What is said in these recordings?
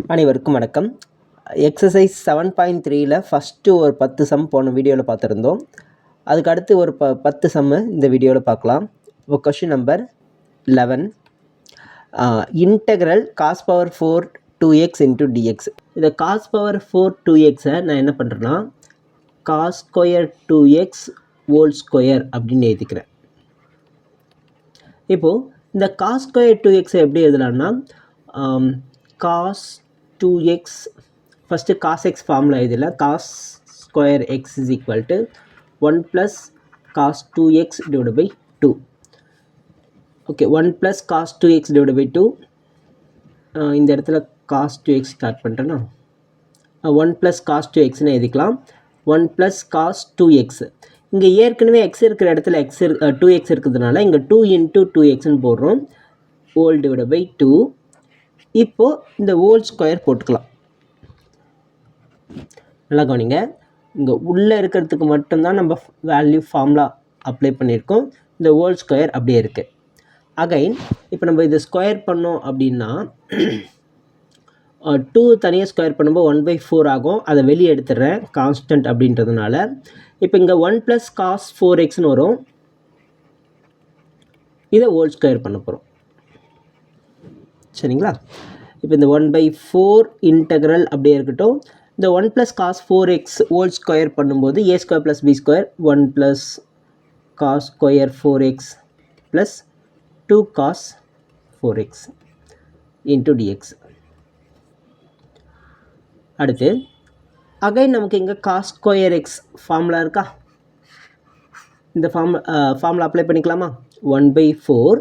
அனைவருக்கும் வணக்கம். Exercise 7.3ல first ஒரு 10 சம் போன வீடியோவில் பார்த்துருந்தோம். அதுக்கு அடுத்து ஒரு 10 சம்மு இந்த வீடியோவில் பார்க்கலாம். இப்போ question number 11, integral cos power 4 2x into dx. இதை cos பவர் 4 2xஐ நான் என்ன பண்ணுறேன்னா cos square 2x whole square அப்படின்னு எழுதிக்கிறேன். இப்போது இந்த cos ஸ்கொயர் 2xஐ எப்படி எழுதலாம்னா cos 2x first cos x formula இதில் cos square x is equal to 1 plus cos 2x divided by 2. Okay, 1 plus cos 2x divided by 2. இந்த இடத்துல cos 2x ஸ்டார்ட் பண்ணுறேன்னா 1 plus cos 2xன்னு எழுதிக்கலாம். 1 plus cos 2x. இங்கே ஏற்கனவே x இருக்கிற இடத்துல 2x இருக்கிறதுனால இங்கே 2 into 2xன்னு போடுறோம். Whole divided by 2. இப்போது இந்த ஹோல் ஸ்கொயர் போட்டுக்கலாம். நல்லா கவனிங்க, இங்கே உள்ளே இருக்கிறதுக்கு மட்டும்தான் நம்ம வேல்யூ ஃபார்முலா அப்ளை பண்ணியிருக்கோம். இந்த ஹோல் ஸ்கொயர் அப்படியே இருக்குது. அகைன் இப்போ நம்ம இதை ஸ்கொயர் பண்ணோம் அப்படின்னா 2 தனியாக ஸ்கொயர் பண்ணும்போது 1/4 ஆகும். அதை வெளியே எடுத்துடுறேன் கான்ஸ்டன்ட் அப்படின்றதுனால. இப்போ இங்கே 1 + cos 4xன்னு வரும். இதை ஹோல் ஸ்கொயர் பண்ண போகிறோம். சரிங்களா? இப்போ இந்த 1/4 இன்டெக்ரல் அப்படியே இருக்கட்டும். இந்த 1 + cos 4x ஹோல் ஸ்கொயர் பண்ணும்போது a² + b² 1 + cos square 4x + 2 cos 4x into dx. அடுத்து அகைன் நமக்கு இங்கே cos ஸ்கொயர் x ஃபார்முலா இருக்கா? இந்த ஃபார்முலா அப்ளை பண்ணிக்கலாமா? 1/4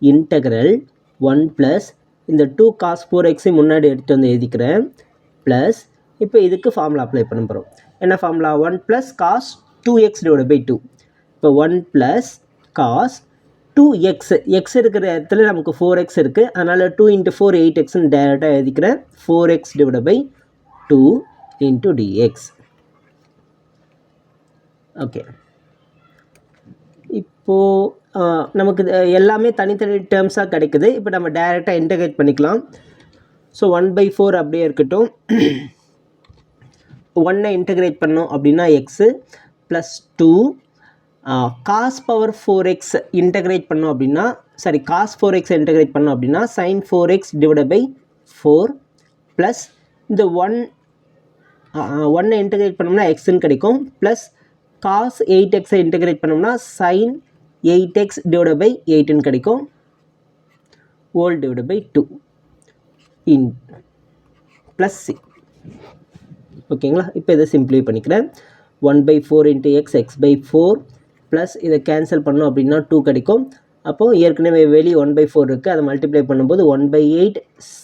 இன்டெக்ரல் 1 + இந்த 2 cos 4xஐ முன்னாடி எடுத்து வந்து எழுதிக்கிறேன் ப்ளஸ் இப்போ இதுக்கு ஃபார்முலா அப்ளை பண்ண போகிறோம். என்ன formula? 1 + cos 2x divided by 2. இப்போ 1 + cos 2x, x இருக்கிற இடத்துல நமக்கு 4x இருக்குது, அதனால் 2 × 4 8xன்னு டேரெக்டாக எழுதிக்கிறேன். 4x divided by 2 into dx. Okay, இப்போது நமக்கு எல்லாமே தனித்தனி டேர்ம்ஸாக கிடைக்குது. இப்போ நம்ம டைரெக்டாக இன்டெகிரேட் பண்ணிக்கலாம். ஸோ 1/4 அப்படியே இருக்கட்டும். 1ஐ இன்டெகிரேட் பண்ணோம் அப்படின்னா x plus 2 cos power 4x integrate பண்ணோம் அப்படின்னா cos 4x இன்டெகிரேட் பண்ணோம் அப்படின்னா sin 4x divided by 4 plus இந்த 1ஐ இன்டெகிரேட் பண்ணோம்னா எக்ஸ்ன்னு கிடைக்கும் ப்ளஸ் cos 8xஐ இன்டெகிரேட் பண்ணோம்னா sin 8x divided by 8ன்னு கிடைக்கும். Whole divided by 2 in plus c. ஓகேங்களா? இப்போ இதை சிம்பிளை பண்ணிக்கிறேன். 1/4 × x/4 ப்ளஸ் இதை கேன்சல் பண்ணோம் அப்படின்னா 2 கிடைக்கும். அப்போது ஏற்கனவே வெளியே 1/4 இருக்குது, அதை மல்டிப்ளை பண்ணும்போது 1/8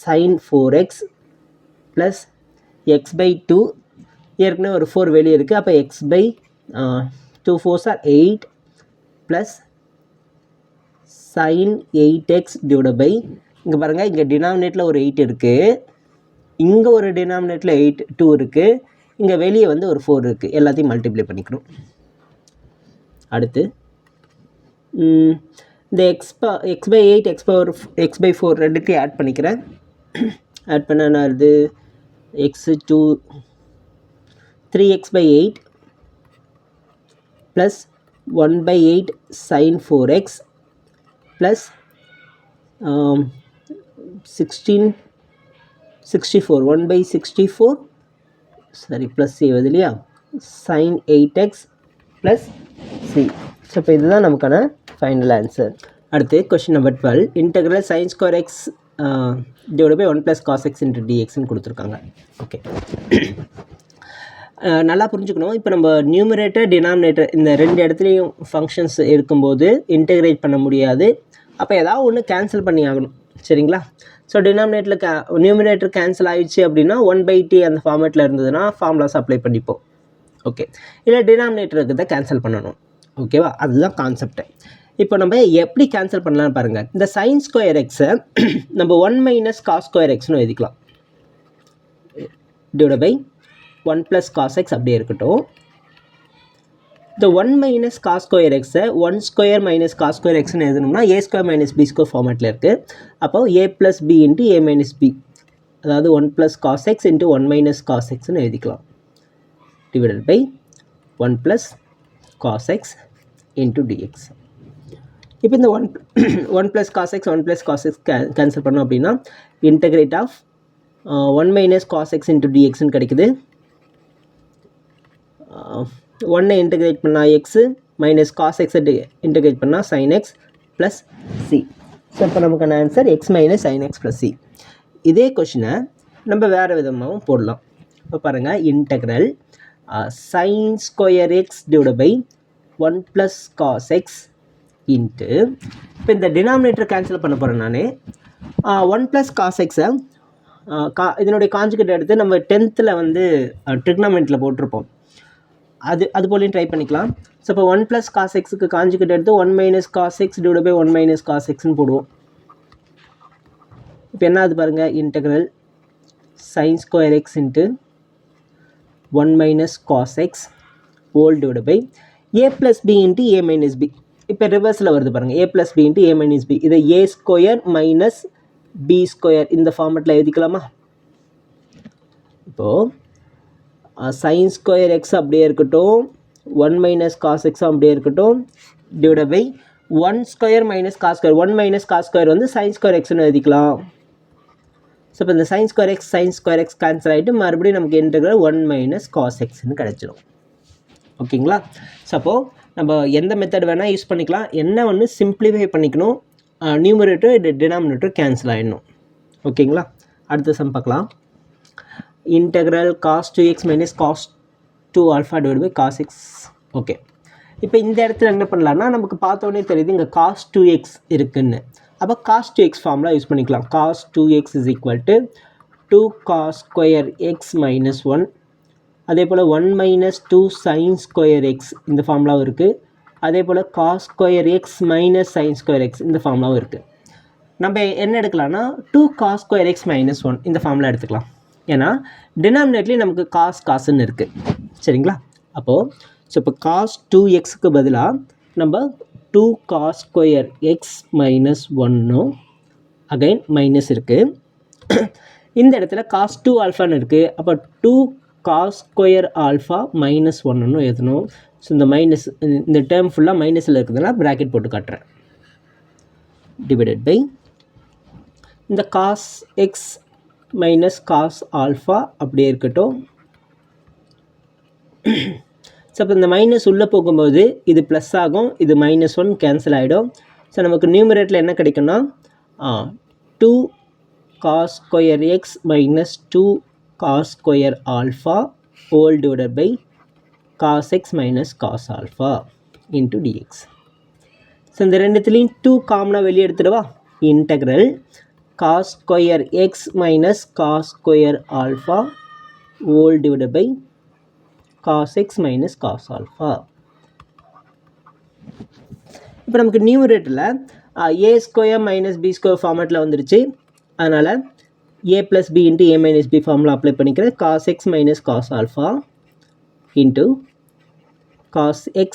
sin 4x ப்ளஸ் x/2. ஏற்கனவே ஒரு 4 வெளியே இருக்குது, அப்போ x/2 4s are 8 plus sin 8x divided by, இங்கே பாருங்கள், இங்கே டினாமினேட்டில் ஒரு 8 இருக்குது, இங்கே ஒரு டினாமினேட்டில் 2 இருக்குது, இங்கே வெளியே வந்து ஒரு 4 இருக்குது. எல்லாத்தையும் மல்டிப்ளை பண்ணிக்கணும். அடுத்து இந்த x/8 x/4 ரெண்டுத்தையும் ஆட் பண்ணிக்கிறேன். ஆட் பண்ண என்ன வருது? x2 3x/8 plus 1/8 sin 4x plus 64 1/64 plus c வருது இல்லையா? sin 8x plus c. So இப்போ இதுதான் நமக்கான ஃபைனல் ஆன்சர். அடுத்து question number 12, integral sin square x divided by 1 + cos x into dxன்னு கொடுத்துருக்காங்க. ஓகே, நல்லா புரிஞ்சுக்கணும். இப்போ நம்ம நியூமரேட்டர் டினாமினேட்டர் இந்த ரெண்டு இடத்துலையும் ஃபங்க்ஷன்ஸ் இருக்கும்போது இன்டெகிரேட் பண்ண முடியாது. அப்போ ஏதாவது ஒன்று கேன்சல் பண்ணி ஆகணும். சரிங்களா? ஸோ டினாமினேட்டரில் நியூமரேட்டர் கேன்சல் ஆகிடுச்சு அப்படின்னா 1/t அந்த ஃபார்மேட்டில் இருந்ததுன்னா ஃபார்முலாஸ் அப்ளை பண்ணிப்போம். ஓகே, இல்லை டினாமினேட்டருக்கு தான் கேன்சல் பண்ணணும். ஓகேவா? அதுதான் கான்செப்ட். இப்போ நம்ம எப்படி கேன்சல் பண்ணலான்னு பாருங்கள். இந்த sin ஸ்கொயர் எக்ஸை நம்ம 1 - cos ஸ்கொயர் எக்ஸ்னு எழுதிக்கலாம். டிவைட் பை 1 + cos x அப்படியே இருக்கட்டும். இந்த 1 - cos ஸ்கொயர் எக்ஸை 1² - cos ஸ்கொயர் எக்ஸ்னு எழுதணும்னா a² - b² ஃபார்மேட்டில் இருக்குது. அப்போ a + b × a - b அதாவது 1 + cos x into 1 - cos xன்னு எழுதிக்கலாம் divided by 1 + cos x into dx. இப்போ இந்த 1 + cos x 1 + cos x cancel பண்ணோம் அப்படின்னா integrate of 1 - cos x into dxன்னு கிடைக்குது. 1 இன்டகிரேட் பண்ணால் எக்ஸு மைனஸ் காஸ் எக்ஸை இன்டகிரேட் பண்ணால் sin x plus c. So இப்போ நமக்கான answer x - sin x plus c. இதே கொஷினை நம்ம வேறு விதமாகவும் போடலாம். இப்போ பாருங்கள், integral sin² x divided by 1 + cos x into, இப்போ இந்த டினாமினேட்டர் கேன்சல் பண்ண போகிறேன் நான். 1 + cos x-ஐ இதனுடைய காஞ்சுகேட் எடுத்து நம்ம 10th வந்து ட்ரிக்னாமெண்ட்டில் போட்டிருப்போம். அது போலையும் ட்ரை பண்ணிக்கலாம். ஸோ இப்போ 1 + cos x-க்கு காஞ்சுகேட் எடுத்து 1 - cos x divided by 1 - cos x-ன்னு போடுவோம். இப்போ என்ன ஆகுது பாருங்கள், integral sin² x into 1 - cos x whole divide by a + b into a - b. இப்போ ரிவர்ஸில் வருது பாருங்கள், a + b into a - b. இதை a² - b² இந்த ஃபார்மெட்டில் எழுதிக்கலாமா? இப்போது sin² x அப்படியே இருக்கட்டும், 1 - cos x அப்படியே இருக்கட்டும், டிவைட் பை 1² - cos². 1 - cos² வந்து sin² xன்னு எழுதிக்கலாம். ஸோ இப்போ இந்த sin² x கேன்சல் ஆகிட்டு மறுபடியும் நமக்கு இன்டகிரல் 1 - cos xன்னு கிடச்சிடும். ஓகேங்களா? ஸோ அப்போது நம்ம எந்த மெத்தட் வேணால் யூஸ் பண்ணிக்கலாம். என்ன ஒன்று சிம்பிளிஃபை பண்ணிக்கணும், நியூமரேட்டர் டினாமினேட்டர் கேன்சல் ஆகிடணும். ஓகேங்களா? அடுத்த சம் பார்க்கலாம். Integral cos 2x - cos 2α divided by cos x. Okay, இப்போ இந்த இடத்துல என்ன பண்ணலான்னா, நமக்கு பார்த்தோன்னே தெரியுது இங்கே cos 2x இருக்குன்னு. அப்போ cos 2x ஃபார்முலா யூஸ் பண்ணிக்கலாம். cos 2x is equal to 2cos² x minus 1. அதே போல் 1 - 2 sin² x இந்த ஃபார்முலாவும் இருக்குது. அதே போல் cos² x minus sin² x இந்த ஃபார்முலாவும் இருக்குது. நம்ம என்ன எடுக்கலாம்னா 2cos² x minus 1 இந்த ஃபார்முலா எடுத்துக்கலாம். ஏன்னா டினாமினேட்லேயும் நமக்கு காசுன்னு இருக்குது. சரிங்களா? அப்போது ஸோ இப்போ cos 2xக்கு பதிலாக நம்ம 2cos² x minus 1 again minus இருக்குது. இந்த இடத்துல cos 2α இருக்குது. அப்போ 2cos² α minus 1 எழுதணும். ஸோ இந்த மைனஸ், இந்த டேர்ம் ஃபுல்லாக மைனஸில் இருக்குதுன்னா ப்ராக்கெட் போட்டு காட்டுறேன். டிவைடட் பை இந்த cos x மைனஸ் cos α அப்படியே இருக்கட்டும். ஸோ அப்போ இந்த மைனஸ் உள்ளே போகும்போது இது ப்ளஸ் ஆகும், இது -1 கேன்சல் ஆகிடும். ஸோ நமக்கு நியூமரேட்டில் என்ன கிடைக்குன்னா 2cos² x minus 2cos² α whole divided by cos x minus cos α into dx. So இந்த ரெண்டுத்துலேயும் 2 காமனாக வெளியே எடுத்துடுவா. Integral cos² x minus cos² α whole divided by cos x minus cos α. இப்போ நமக்கு நியூமரேட்டரில் a² - b² ஃபார்மேட்டில் வந்துருச்சு. அதனால் a + b into a - b formula apply பண்ணிக்கிறேன். cos x minus cos α into cos x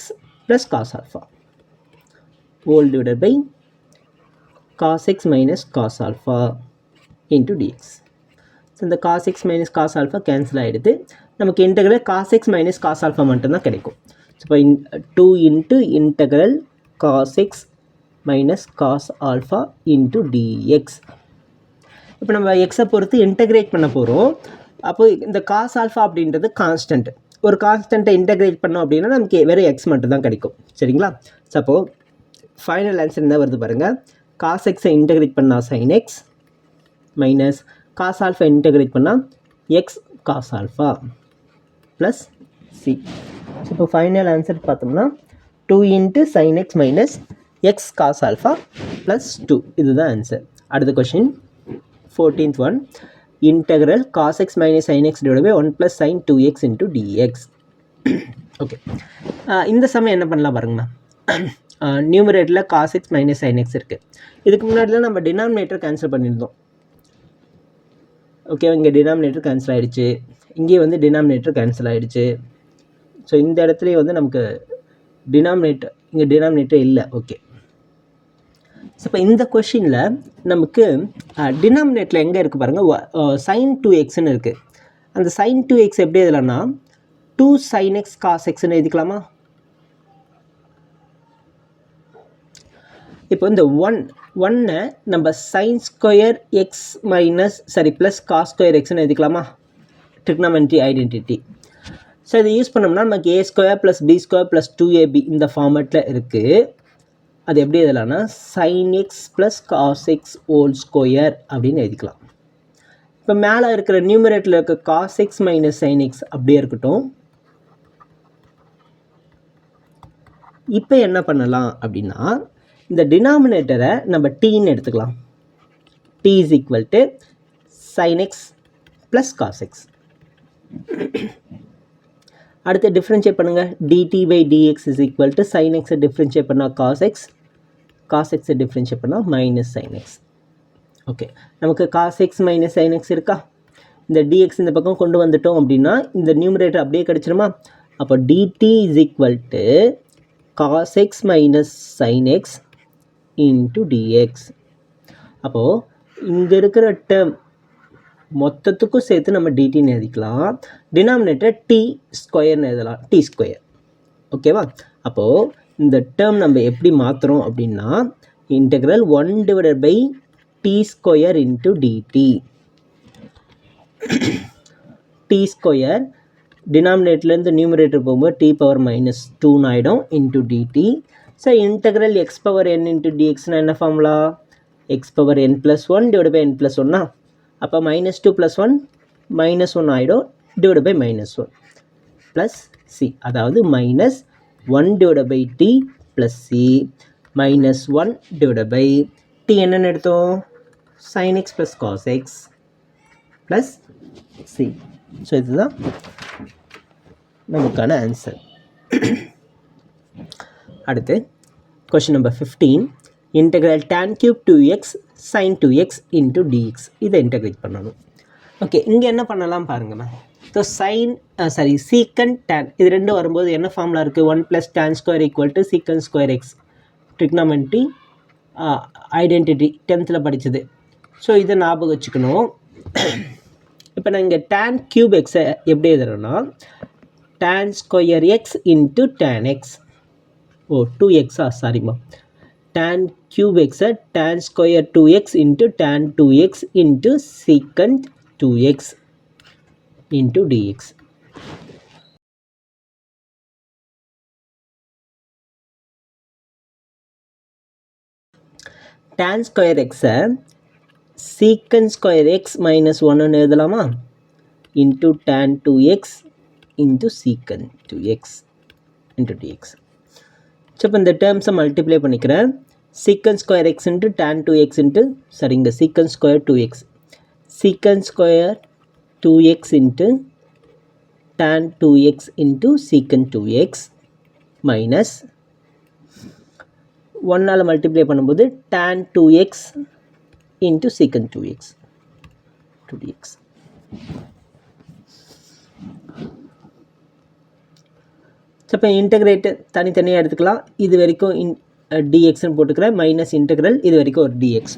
plus cos α whole divided by cos x minus cos α into dx. So இந்த cos x minus cos α cancel ஆகிடுது. நமக்கு integral cos x minus cos α மட்டும்தான் கிடைக்கும். So இப்போ 2 into integral cos x minus cos α into dx. இப்போ நம்ம எக்ஸை பொறுத்து இன்டகிரேட் பண்ண போகிறோம். அப்போ இந்த cos α அப்படின்றது கான்ஸ்டன்ட். ஒரு கான்ஸ்டன்ட்டை இன்டகிரேட் பண்ணோம் அப்படின்னா நமக்கு வெறும் எக்ஸ் மட்டும் தான் கிடைக்கும். சரிங்களா? ஸோ அப்போது ஃபைனல் ஆன்சர் என்ன வருது பாருங்கள். cos x-ஐ இன்டகிரேட் பண்ணால் sin x minus cos α integrate பண்ணால் x cos α plus c. So இப்போ ஃபைனல் ஆன்சர் பார்த்தோம்னா 2 into sin x minus x cos α plus 2. இதுதான் ஆன்சர். அடுத்த question 14th one. Integral cos x minus sin x divided by 1 plus sin 2x into dx. Okay, இந்த சமயம் என்ன பண்ணலாம் பாருங்கம்மா. நியூமரேட்டரில் cos x minus sin x இருக்குது. இதுக்கு முன்னாடிலாம் நம்ம டினாமினேட்டர் கேன்சல் பண்ணியிருந்தோம். ஓகே, இங்கே டினாமினேட்டர் கேன்சல் ஆகிடுச்சு, இங்கே வந்து டினாமினேட்டர் கேன்சல் ஆகிடுச்சு. ஸோ இந்த இடத்துலையும் வந்து நமக்கு இங்கே டினாமினேட்டர் இல்லை. ஓகே, ஸோ இப்போ இந்த கொஷினில் நமக்கு டினாமினேட்டில் எங்கே இருக்குது பாருங்கள், sin 2xன்னு இருக்குது. அந்த sin 2x எப்படி எழுதலாம்னா 2 sin x cos xன்னு எழுதிக்கலாமா? இப்போ இந்த ஒன்னை நம்ம sin square x plus cos square எக்ஸ்ன்னு எழுதிக்கலாமா? Trigonometry identity. ஸோ இதை யூஸ் பண்ணோம்னா நமக்கு a square plus b square plus 2ab இந்த ஃபார்மேட்டில் இருக்குது. அது எப்படி எழுதலாம்னா sin x plus cos x whole square அப்படின்னு எழுதிக்கலாம். இப்போ மேலே இருக்கிற நியூமரேட்டரில் இருக்க cos x minus sine x அப்படியே இருக்கட்டும். இப்போ என்ன பண்ணலாம் அப்படின்னா இந்த டினாமினேட்டரை நம்ம டீன்னு எடுத்துக்கலாம். t is equal to sine x plus cos x. அடுத்து டிஃப்ரென்ஷியேட் பண்ணுங்கள். dt by dx is equal to sine எக்ஸை டிஃப்ரென்ஷியேட் பண்ணால் காஸ் எக்ஸ், காஸ் எக்ஸை டிஃப்ரென்ஷியேட் பண்ணால் மைனஸ் சைன் எக்ஸ். ஓகே, நமக்கு cos x minus sine x இருக்கா? இந்த dx இந்த பக்கம் கொண்டு வந்துட்டோம் அப்படின்னா இந்த நியூமரேட்டர் அப்படியே கிடச்சிருமா? அப்போ dt is equal to cos x minus sine x into dx. அப்போது இங்கே இருக்கிற டேர்ம் மொத்தத்துக்கும் சேர்த்து நம்ம டிடின்னு எழுதிக்கலாம். டினாமினேட்டர் டி ஸ்கொயர்னு எழுதலாம், டி ஸ்கொயர். ஓகேவா? அப்போது இந்த டேர்ம் நம்ம எப்படி மாற்றுறோம் அப்படின்னா integral 1 divided by t square into dt. T square டினாமினேட்டர்லேருந்து நியூமரேட்டர் போகும்போது டி பவர் மைனஸ் 2 ஆகிடும் into dt. So integral x power n into டிஎக்ஸ்னா என்ன formula? X power n plus 1 divide by n plus 1. அப்போ மைனஸ் 2 ப்ளஸ் 1 மைனஸ் 1 ஆகிடும் divide by minus 1 plus c. அதாவது minus 1 divide by t plus c minus 1 divide by D என்னென்னு எடுத்தோம்? Sine x plus cos x plus c. So இதுதான் நமக்கான answer. அடுத்து question number 15. Integral tan cube 2x sin 2x into dx. இதை integrate பண்ணணும். Okay, இங்கே என்ன பண்ணலாம் பாருங்கம்மா. ஸோ சீக்கன் tan இது ரெண்டும் வரும்போது என்ன ஃபார்முலா இருக்குது? 1 + tan square equal to secant square X. Trigonometry identity 10th படித்தது. ஸோ இதை ஞாபகம் வச்சுக்கணும். இப்போ நான் இங்கே tan cube எக்ஸை எப்படி எழுதுறேன்னா tan square x into tan X. 2x சாரிம்மா. tan cube x tan square 2x into tan 2x into secant 2x into dx. tan square x secant square x minus 1 எழுதலாமா? into tan 2x into secant 2x into dx. So இப்போ இந்த டேர்ம்ஸை multiply பண்ணிக்கிறேன். Secant square x into tan 2x into சரிங்க secant square 2x. சீக்கன் square 2x into tan 2x into sec 2x minus 1ஆல் multiply பண்ணும்போது tan 2x into sec 2x 2dx. So இப்போ இன்டெகிரேட்டு தனித்தனியாக எடுத்துக்கலாம். இது வரைக்கும் டிஎக்ஸ்ன்னு போட்டுக்கிறேன். மைனஸ் இன்டெக்ரல் இது வரைக்கும் ஒரு டிஎக்ஸ்.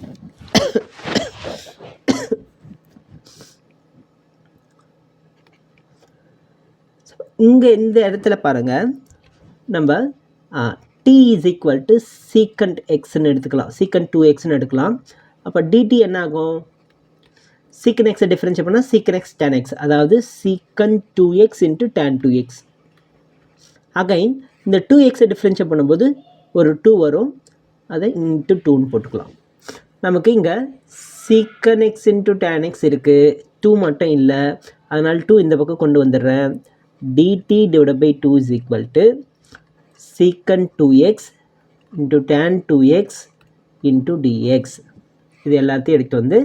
இங்கே இந்த இடத்துல பாருங்கள், நம்ம t is equal to secant எக்ஸ்ன்னு எடுத்துக்கலாம், சீக்கண்ட் 2xன்னு எடுக்கலாம். அப்போ டிடி என்ன ஆகும்? சீக்கன் எக்ஸை டிஃப்ரென்ஷியேட் பண்ணால் சீக்கன் எக்ஸ் டேன் எக்ஸ், அதாவது சீக்கன் 2x into tan 2x. Again இந்த 2xை டிஃப்ரென்ஷியேட் பண்ணும்போது ஒரு 2 வரும், அதை இன்ட்டு 2ன்னு போட்டுக்கலாம். நமக்கு இங்கே சீக்கன் எக்ஸ் இன்ட்டு டேன் எக்ஸ் இருக்குது, 2 மட்டும் இல்லை. அதனால் 2 இந்த பக்கம் கொண்டு வந்துடுறேன். dt divided by 2 is equal to secant 2x into tan 2x into dx. இது எல்லாத்தையும் எடுத்து வந்து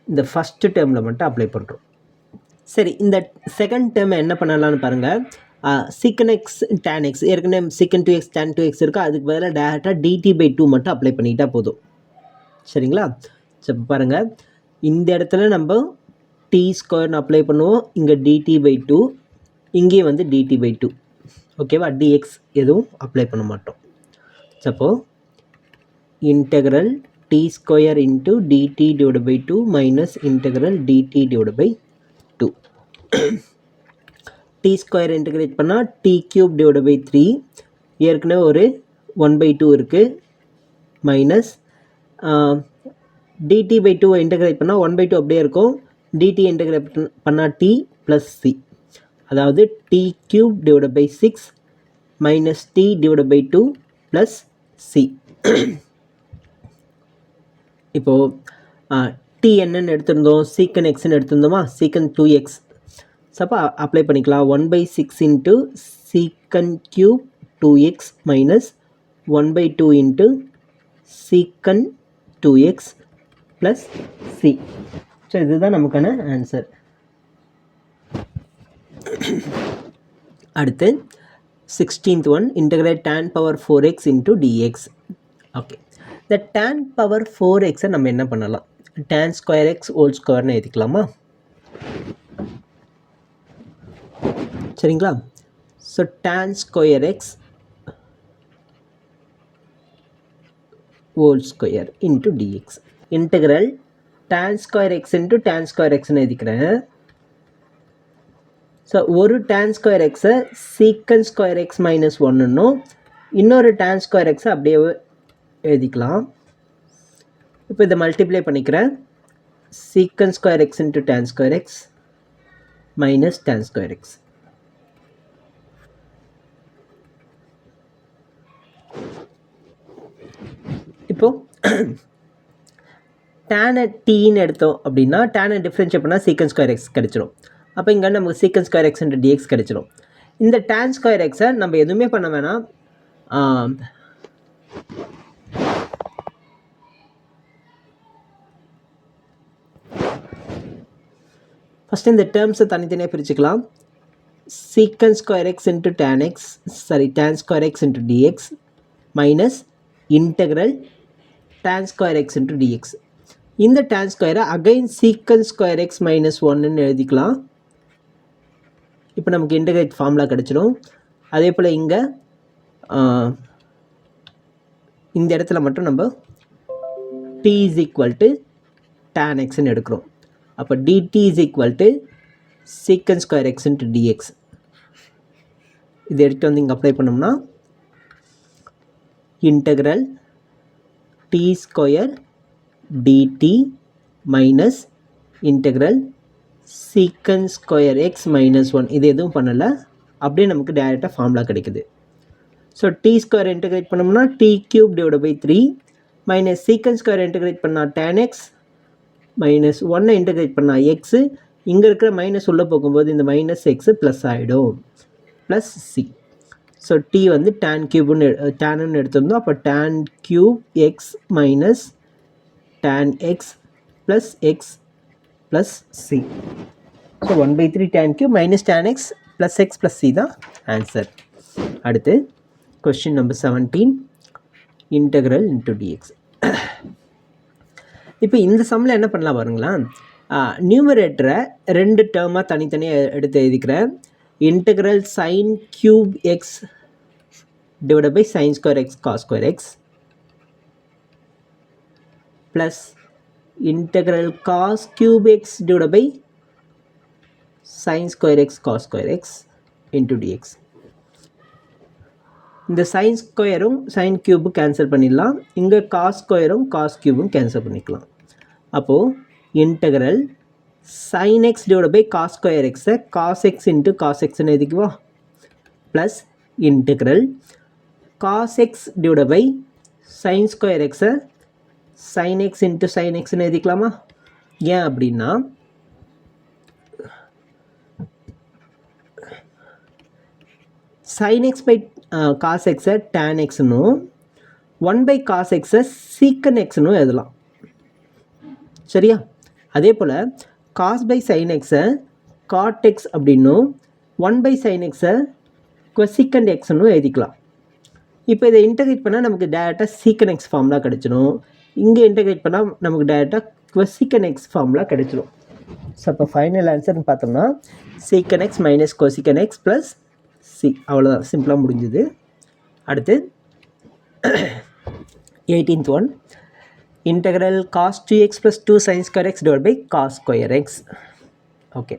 இந்த ஃபஸ்ட்டு டேர்மில் மட்டும் அப்ளை பண்ணுறோம். சரி, இந்த செகண்ட் டேர்மை என்ன பண்ணலான்னு பாருங்கள். சீக்கன் எக்ஸ் டேன் எக்ஸ் ஏற்கனவே சீக்கன் 2x tan 2x இருக்கா, அதுக்கு பதிலாக டேரெக்டாக dt by 2 மட்டும் அப்ளை பண்ணிக்கிட்டால் போதும். சரிங்களா? சரி பாருங்கள், இந்த இடத்துல நம்ம t ஸ்கொயர்னு அப்ளை பண்ணுவோம். இங்கே dt by 2, இங்கேயும் வந்து dt by 2. ஓகேவா? dx எதுவும் அப்ளை பண்ண மாட்டோம். அப்போ integral t square into dt divided by 2 minus integral dt divided by 2. t square integrate பண்ணால் t cube divided by 3 ஏற்கனவே ஒரு 1/2 இருக்குது மைனஸ் dt by 2 இன்டகிரேட் பண்ணால் 1/2 அப்படியே இருக்கும். dt இன்டகிரேட் பண்ணால் t ப்ளஸ் c, அதாவது t cube divided by 6 minus t divided by 2 plus c. இப்போது t என்னன்னு எடுத்திருந்தோம், சீக்கன் எக்ஸ்ன்னு எடுத்திருந்தோமா, சீக்கன் 2x. ஸோ அப்போ அப்ளை பண்ணிக்கலாம். 1/6 இன்ட்டு சீக்கன் cube 2x minus 1/2 into sec 2x plus c. So இதுதான் நமக்கான ஆன்சர். அடுத்து 16th one, integrate tan power 4x into dx. Okay, இந்த tan பவர் 4xை நம்ம என்ன பண்ணலாம், tan ஸ்கொயர் எக்ஸ் ஹோல் ஸ்கொயர்னு எழுதிக்கலாமா? சரிங்களா? So tan square X whole square into dx. Integral tan square x into tan square எக்ஸ்னு எழுதிக்கிறேன். So ஒரு tan square எக்ஸை சீக்கன் ஸ்கொயர் எக்ஸ் மைனஸ் ஒன்றுன்னும் இன்னொரு tan ஸ்கொயர் எக்ஸை அப்படியே எழுதிக்கலாம். இப்போ இதை மல்டிப்ளை பண்ணிக்கிறேன். Secant square x into tan square x minus tan square X. இப்போது டேனை டீன்னு எடுத்தோம் அப்படின்னா டேனை டிஃப்ரென்ஷியேட் பண்ணால் சீக்கன் ஸ்கொயர் எக்ஸ் கிடச்சிரும். அப்போ இங்கே நமக்கு சீக்கன் ஸ்கொயர் எக்ஸ் இன்ட்டு டிஎக்ஸ் கிடச்சிரும். இந்த tan ஸ்கொயர் எக்ஸை நம்ம எதுவுமே பண்ண வேணாம், ஃபஸ்ட்டு இந்த டேர்ம்ஸை தனித்தனியாக பிரிச்சுக்கலாம். சீக்கன் square x into tan square x into dx minus integral tan square x into dx. இந்த tan ஸ்கொயரை அகைன் சீக்கன் ஸ்கொயர் எக்ஸ் மைனஸ் ஒன்றுன்னு எழுதிக்கலாம். இப்போ நமக்கு இன்டகிரேட் ஃபார்முலா கிடச்சிடும். அதே போல் இங்கே இந்த இடத்துல மட்டும் நம்ம t is equal to tan எக்ஸ்ன்னு எடுக்கிறோம். அப்போ dt is equal to secant square x into dx. இது எடுத்து வந்து இங்கே அப்ளை பண்ணோம்னா integral t square dt minus integral secant square x minus 1. இது எதுவும் பண்ணலை, அப்படியே நமக்கு டைரெக்டாக ஃபார்முலா கிடைக்குது. ஸோ t ஸ்கொயர் இன்டகிரேட் பண்ணோம்னா t cube divide by 3 minus secant square integrate பண்ணால் tan x மைனஸ் 1 இன்டகிரேட் பண்ணால் எக்ஸு. இங்கே இருக்கிற மைனஸ் உள்ளே போகும்போது இந்த மைனஸ் எக்ஸு ப்ளஸ் ஆகிடும், ப்ளஸ் சி. ஸோ t வந்து tan கியூப்னு டேன்னு எடுத்திருந்தோம். அப்போ tan cube X minus tan X plus X plus c. So 1/3 tan cube minus tan X plus X plus C தான் ஆன்சர். அடுத்து question number 17, integral into dx. இப்போ இந்த சம்மில் என்ன பண்ணலாம் பாருங்களா, நியூமரேட்டரை ரெண்டு டேர்மாக தனித்தனியாக எடுத்து எழுதிக்கிறேன். Integral sign cube X divided by sin square x cos square x plus integral cos cube x divided by sin square x cos square x into dx. இந்த sin ஸ்கொயரும் sin கியூபும் கேன்சல் பண்ணிடலாம். இங்கே cos ஸ்கொயரும் cos கியூபும் கேன்சல் பண்ணிக்கலாம். அப்போது integral sin x divided by cos square x cos x into cos x எழுதிக்குவா plus integral cos x divided by sin square x sin x into sin x எழுதிக்கலாமா? ஏன் அப்படின்னா sin x by cos x tan x னும் 1 by cos x secant x னும் எழுதலாம். சரியா? அதே போல் cos by sin x cot x அப்படின்னும் 1 by sin x cosecant x னும் எழுதிக்கலாம். இப்போ இதை இன்டகிரேட் பண்ணால் நமக்கு டேரெக்டாக சீக்கன் எக்ஸ் ஃபார்முலா கிடச்சிடும். இங்கே இன்டகிரேட் பண்ணால் நமக்கு டேரெக்டாக கொசிக்கன் எக்ஸ் ஃபார்முலா கிடச்சிடும். ஸோ அப்போ ஃபைனல் ஆன்சர்னு பார்த்தோம்னா சீக்கன் X minus கொசிக்கன் X plus C. அவ்வளோதான், சிம்பிளாக முடிஞ்சுது. அடுத்து 18th one, integral cos 2x + 2 sin square x divided by cos square x. Okay,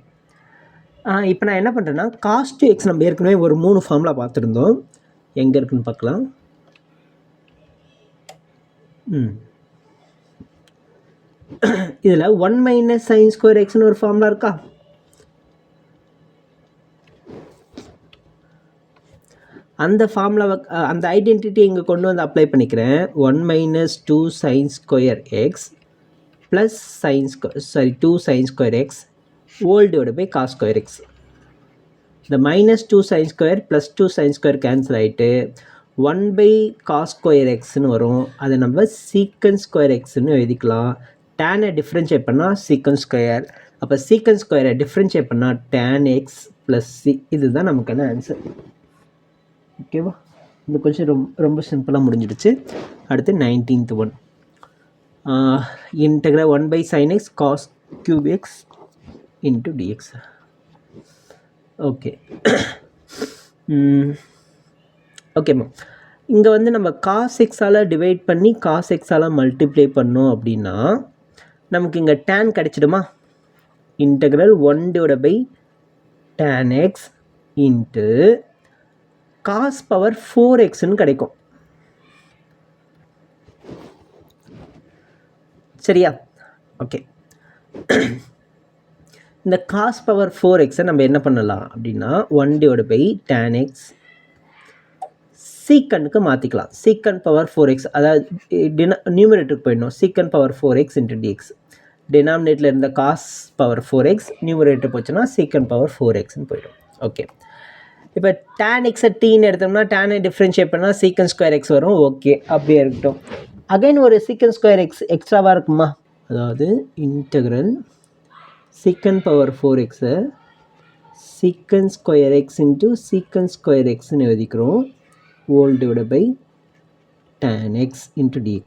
இப்போ நான் என்ன பண்ணுறேன்னா cos 2x நம்ம ஏற்கனவே ஒரு 3 ஃபார்முலா பார்த்துருந்தோம். எங்கே இருக்குன்னு பார்க்கலாம். இதில் 1 - sin square xன்னு ஒரு ஃபார்முலா இருக்கா? அந்த ஃபார்முலாவை அந்த ஐடென்டிட்டி இங்கே கொண்டு வந்து அப்ளை பண்ணிக்கிறேன். 1 - 2 sin square x plus 2 sin square x whole divided by cos square x. இந்த -2 sin square plus 2 sin square cancel ஆகிட்டு 1/cos square xன்னு வரும். அதை நம்ம secant square xன்னு எழுதிக்கலாம். டேனை டிஃப்ரென்ஷியேட் பண்ணால் secant square. அப்போ secant square டிஃப்ரென்ஷியேட் பண்ணால் tan x ப்ளஸ் c. இதுதான் நமக்கான ஆன்சர். ஓகேவா? இந்த கொஸ்டின் ரொம்ப சிம்பிளாக முடிஞ்சிடுச்சு. அடுத்து 19th one. Integral 1/sin x cos cube x into dx. Okay ஓகேம்மா, இங்கே வந்து நம்ம cos x-ஆல் டிவைட் பண்ணி cos x-ஆல் மல்டிப்ளை பண்ணோம் அப்படின்னா நமக்கு இங்கே tan கிடைச்சிடுமா? Integral 1/tan x into cos power 4xன்னு கிடைக்கும். சரியா? ஓகே, இந்த cos power 4xை நம்ம என்ன பண்ணலாம் அப்படின்னா 1/tan x சீக்கனுக்கு மாற்றிக்கலாம். secant power 4x, அதாவது நியூமரேட்டருக்கு போயிடணும். secant power 4x into dx. டினாமினேட்டில் இருந்த cos power 4x நியூமரேட்டர் போச்சுன்னா secant power 4xன்னு போயிடும். ஓகே, இப்போ tan x டீன்னு எடுத்தோம்னா டேனை டிஃப்ரென்ஷியேட் பண்ணால் secant square x வரும். ஓகே, அப்படியே இருக்கட்டும். அகைன் ஒரு secant square x எக்ஸ்ட்ராவாக இருக்குமா? அதாவது இன்டெக்ரல் secant power 4xை secant square x into secant square xன்னு எழுதிக்கிறோம். Whole divided by tan x into dx.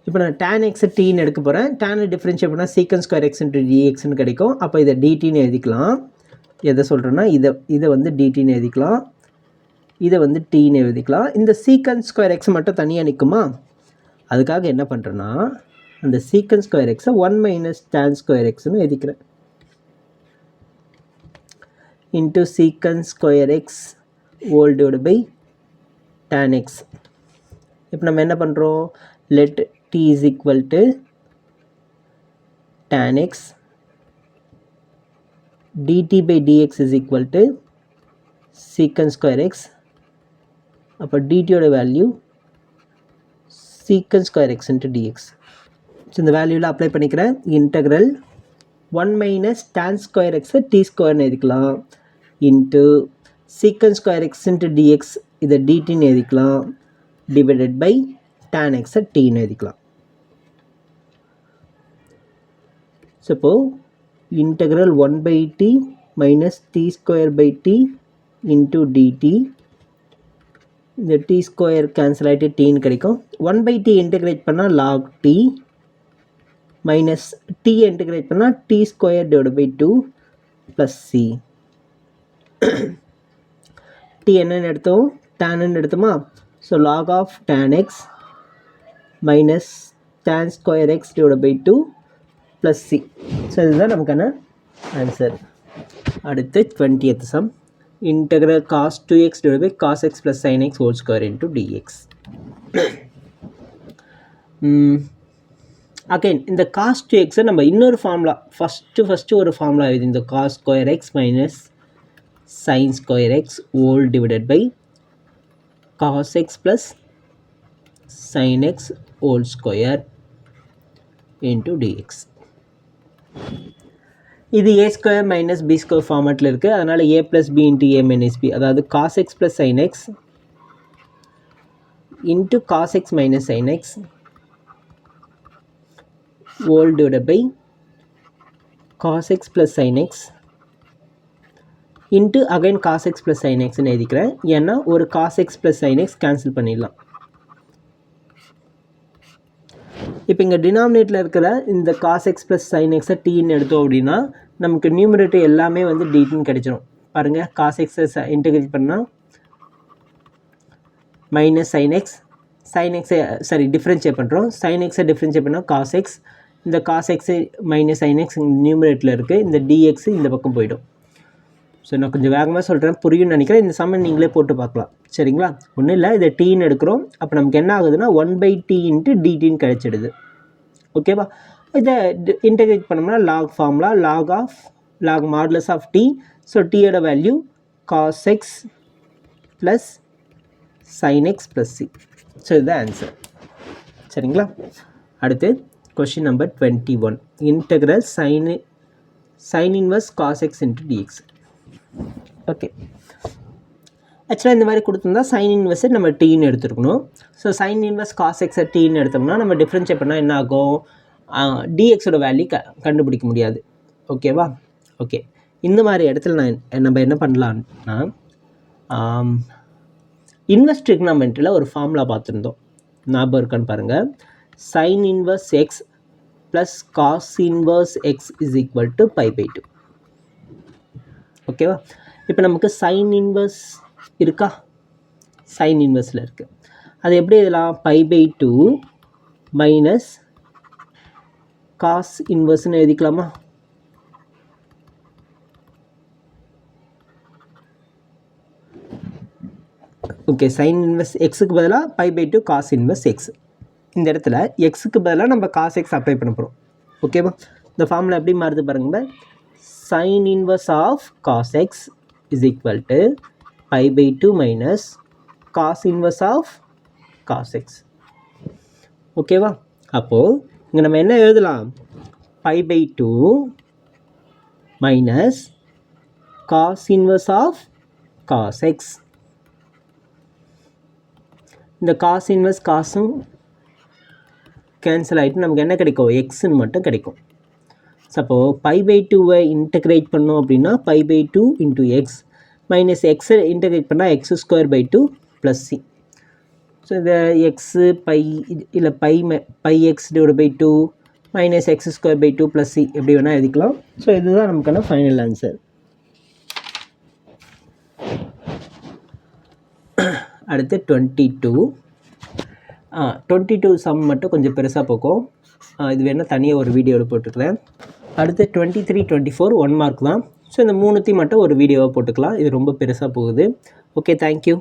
இப்போ நான் tan x டீன்னு எடுக்க போகிறேன். டேனை டிஃப்ரென்ஷியேட் பண்ணால் secant square x into dxன்னு கிடைக்கும். அப்போ இதை dtன்னு எழுதிக்கலாம். எதை சொல்கிறேன்னா இதை வந்து dtன்னு எழுதிக்கலாம், இதை வந்து tன்னு எழுதிக்கலாம். இந்த secant square x மட்டும் தனியாக நிற்குமா? அதுக்காக என்ன பண்ணுறேன்னா அந்த secant square xை 1 - tan square xன்னு எழுதிக்கிறேன். Into secant square x whole divided by tan x. இப்போ நம்ம என்ன பண்ணுறோம்? Let t is equal to tan x dt by dx is equal to secant square x. அப்போ dtயோட value secant square x into dx. So இந்த வேல்யூவில் apply பண்ணிக்கிறேன். Integral 1 - tan square x t ஸ்கொயர்னு எழுதிக்கலாம். Into secant square x into dx இதை dtன்னு எழுதிக்கலாம். டிவைடட் பை tan x tன்னு எழுதிக்கலாம். ஸோ இப்போது integral 1/t minus t square by t into dt. இந்த t square cancel ஆகிட்டு tன்னு கிடைக்கும். 1/t integrate பண்ணால் log t minus t integrate பண்ணால் t square divided by 2 plus c. t என்னன்னு எடுத்தோம்? tan எடுத்தோமா? So log of tan x minus tan square x divided by 2 plus c. So இதுதான் நமக்கான answer. அடுத்து 20th சம். இன்டெக்ரல் cos 2x divided by cos x plus sin x whole square into dx. Again இந்த cos 2xை நம்ம இன்னொரு formula first ஒரு formula எழுதி இந்த cos square x minus sin square x whole divided by cos x plus sin x whole square into dx. இது a square minus b square ஃபார்மேட்டில் இருக்குது. அதனால் a plus b into a minus b, அதாவது cos x plus sin x into cos x minus sin x whole divided by cos x plus sin x into again cos x plus sin xன்னு எழுதிக்கிறேன். ஏன்னா ஒரு cos x plus sin x cancel பண்ணிடலாம். இப்போ இங்கே டினாமினேட்டில் இருக்கிற இந்த cos x plus sin x tன்னு எடுத்தோம் அப்படின்னா நமக்கு நியூமரேட்டர் எல்லாமே வந்து dtன்னு கிடைச்சிடும். பாருங்கள், cos x இன்டெகிரேட் பண்ணால் மைனஸ் sin x sin எக்ஸை டிஃப்ரென்ஷியேட் பண்ணுறோம். sin எக்ஸை டிஃப்ரென்ஷியேட் பண்ணால் cos x, இந்த cos x minus sin x நியூமரேட்டில் இருக்குது, இந்த dx இந்த பக்கம் போயிடும். ஸோ நான் கொஞ்சம் வேகமாக சொல்கிறேன், புரியும்னு நினைக்கிறேன். இந்த சம்மன் நீங்களே போட்டு பார்க்கலாம், சரிங்களா? ஒன்றும் இல்லை, இதை டீன்னு எடுக்கிறோம். அப்போ நமக்கு என்ன ஆகுதுன்னா 1/t × dtன்னு கிடச்சிடுது. ஓகேவா? இதை இன்டெகிரேட் பண்ணோம்னா log formula, log modulus of t. So டீயோட value cos x plus sin x plus c. So இதுதான் ஆன்சர், சரிங்களா? அடுத்து question number 21, integral sin inverse cos x × dx. Okay, ஆக்சுவலாக இந்த மாதிரி கொடுத்துருந்தா sin இன்வர்ஸை நம்ம டீன்னு எடுத்துருக்கணும். So sin inverse cos x டீன்னு எடுத்தோம்னா நம்ம டிஃப்ரென்ஷியேட் பண்ணால் என்ன ஆகும்? dxோட வேல்யூ கண்டுபிடிக்க முடியாது. ஓகேவா? ஓகே, இந்த மாதிரி இடத்துல நம்ம என்ன பண்ணலான்னா இன்வர்ஸ் ட்ரிக்னாமெண்ட்ரியில் ஒரு ஃபார்முலா பார்த்துருந்தோம், ஞாபகம் இருக்கான்னு பாருங்கள். sin inverse x plus cos inverse x is equal to π/2. ஓகேவா? இப்போ நமக்கு sin இன்வர்ஸ் இருக்கா? sin இன்வர்ஸில் இருக்குது. அது எப்படி இதெல்லாம் π/2 மைனஸ் cos இன்வர்ஸ்னு எழுதிக்கலாமா? ஓகே, sin இன்வர்ஸ் எக்ஸுக்கு பதிலாக π/2 cos இன்வர்ஸ் எக்ஸ். இந்த இடத்துல எக்ஸுக்கு பதிலாக நம்ம cos x அப்ளை பண்ண போகிறோம். ஓகேவா? இந்த ஃபார்முலா எப்படி மாறுது பாருங்க. sin inverse of cos x is equal to π/2 minus cos inverse of cos x. ஓகேவா? அப்போது இங்கே நம்ம என்ன எழுதலாம்? π/2 minus cos inverse of cos x. இந்த cos இன்வர்ஸ் காசும் கேன்சல் ஆகிட்டு நமக்கு என்ன கிடைக்கும்? எக்ஸ்ன்னு மட்டும் கிடைக்கும். ஸோ அப்போது π/2வை இன்டெகிரேட் பண்ணோம் அப்படின்னா π/2 × x மைனஸ் எக்ஸை இன்டெகிரேட் பண்ணால் x² + c. ஸோ இந்த எக்ஸு பை இல்லை πx/2 மைனஸ் x² + c எப்படி வேணால் எழுதிக்கலாம். ஸோ இதுதான் நமக்கான ஃபைனல் ஆன்சர். அடுத்து 22 சம் மட்டும் கொஞ்சம் பெருசாக போக்கும். இது வேணால் தனியாக ஒரு வீடியோவில் போட்டுக்கிறேன். அடுத்து 23, 24 1 மார்க் தான். ஸோ இந்த மூணுத்தையும் மட்டும் ஒரு வீடியோவாக போட்டுக்கலாம். இது ரொம்ப பெருசாக போகுது. Okay, thank you.